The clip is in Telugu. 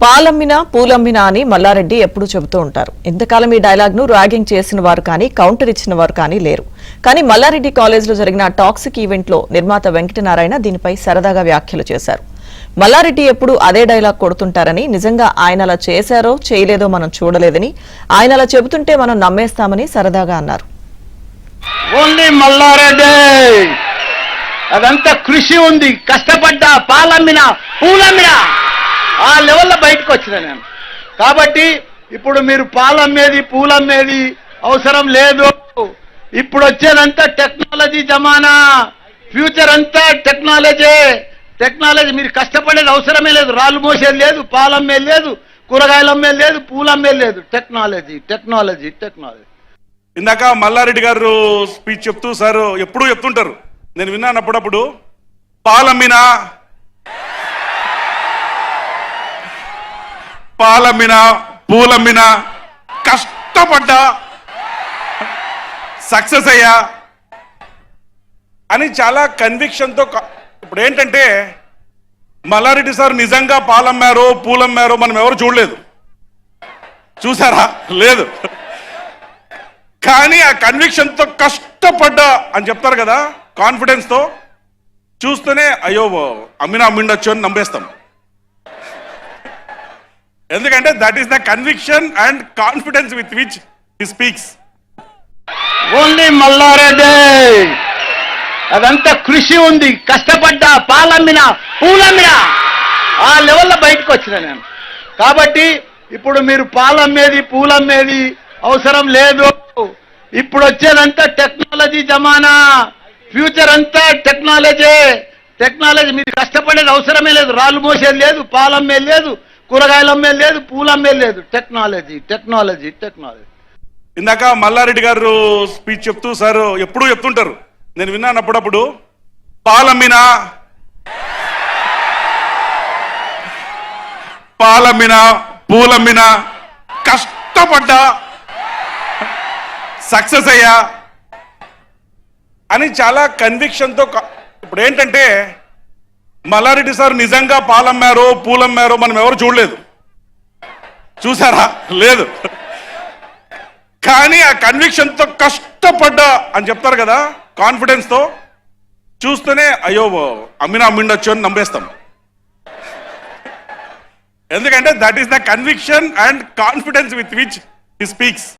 పాలమ్మినా పూలమ్మినా అని మల్లారెడ్డి ఎప్పుడూ చెబుతూ ఉంటారు. ఇంతకాలం ఈ డైలాగ్ ను ర్యాగింగ్ చేసిన వారు కానీ కౌంటర్ ఇచ్చిన వారు కానీ లేరు. కానీ మల్లారెడ్డి కాలేజ్ లో జరిగిన టాక్సిక్ ఈవెంట్ లో నిర్మాత వెంకటనారాయణ దీనిపై సరదాగా వ్యాఖ్యలు చేశారు. మల్లారెడ్డి ఎప్పుడు అదే డైలాగ్ కొడుతుంటారని, నిజంగా ఆయన అలా చేశారో చేయలేదో మనం చూడలేదని, ఆయన అలా చెబుతుంటే మనం నమ్మేస్తామని సరదాగా అన్నారు. ఓన్లీ మల్లారెడ్డి అదంతా కృషి ఉంది, కష్టపడ్డా, పాలమ్మినా పూలమ్మినా ఆ లెవెల్లో బయటకు వచ్చిన నేను. కాబట్టి ఇప్పుడు మీరు పాలమ్మేది పూలమ్మేది అవసరం లేదు. ఇప్పుడు వచ్చేదంతా టెక్నాలజీ జమానా, ఫ్యూచర్ అంతా టెక్నాలజీ. మీరు కష్టపడేది అవసరమే లేదు. రాళ్ళు మోసేది లేదు, పాలమ్మేది లేదు, కూరగాయలు అమ్మేది లేదు, పూలమ్మేది లేదు. టెక్నాలజీ. ఇందాక మల్లారెడ్డి గారు స్పీచ్ చెప్తూ సార్ ఎప్పుడూ చెప్తుంటారు, నేను విన్నాను అప్పుడప్పుడు, పాలమ్మినా పూలమ్మినా కష్టపడ్డా సక్సెస్ అయ్యా అని చాలా కన్విక్షన్తో. ఇప్పుడు ఏంటంటే మల్లారెడ్డి సార్ నిజంగా పాలమ్మారో పూలమ్మారో మనం ఎవరు చూడలేదు, చూసారా? లేదు. కానీ ఆ కన్విక్షన్తో కష్టపడ్డా అని చెప్తారు కదా, కాన్ఫిడెన్స్తో చూస్తూనే అయ్యో అమ్మిండొచ్చు అని నమ్మేస్తాం. ఎందుకంటే that is the conviction and confidence with which he speaks. Only Malla Reddy అదంతా కృషి ఉంది, కష్టపడ్డా, పాలమ్మినా పూలమ్మినా ఆ లెవెల్లో బయటకు వచ్చిన నేను. కాబట్టి ఇప్పుడు మీరు పాలమ్మేది పూలమ్మేది అవసరం లేదు. ఇప్పుడు వచ్చేదంతా టెక్నాలజీ జమానా, ఫ్యూచర్ అంతా టెక్నాలజీ. మీరు కష్టపడేది అవసరమే లేదు. రాళ్ళు మోసేది లేదు, పాలమ్మేది లేదు, కూరగాయలు అమ్మేది లేదు, పూలమ్మేది లేదు. టెక్నాలజీ. ఇందాక మల్లారెడ్డి గారు స్పీచ్ చెప్తూ సార్ ఎప్పుడూ చెప్తుంటారు, నేను విన్నాను అప్పుడప్పుడు, పాలమ్మినా పూలమ్మినా కష్టపడ్డా సక్సెస్ అయ్యా అని చాలా కన్విక్షన్తో. ఇప్పుడు ఏంటంటే మల్లారెడ్డి సార్ నిజంగా పాలమ్మారో పూలమ్మారో మనం ఎవరు చూడలేదు, చూసారా? లేదు. కానీ ఆ కన్విక్షన్తో కష్టపడ్డా అని చెప్తారు కదా, కాన్ఫిడెన్స్తో చూస్తూనే అయ్యో అమ్మిండొచ్చు అని నమ్మేస్తాం. ఎందుకంటే that is the conviction and confidence with which he speaks.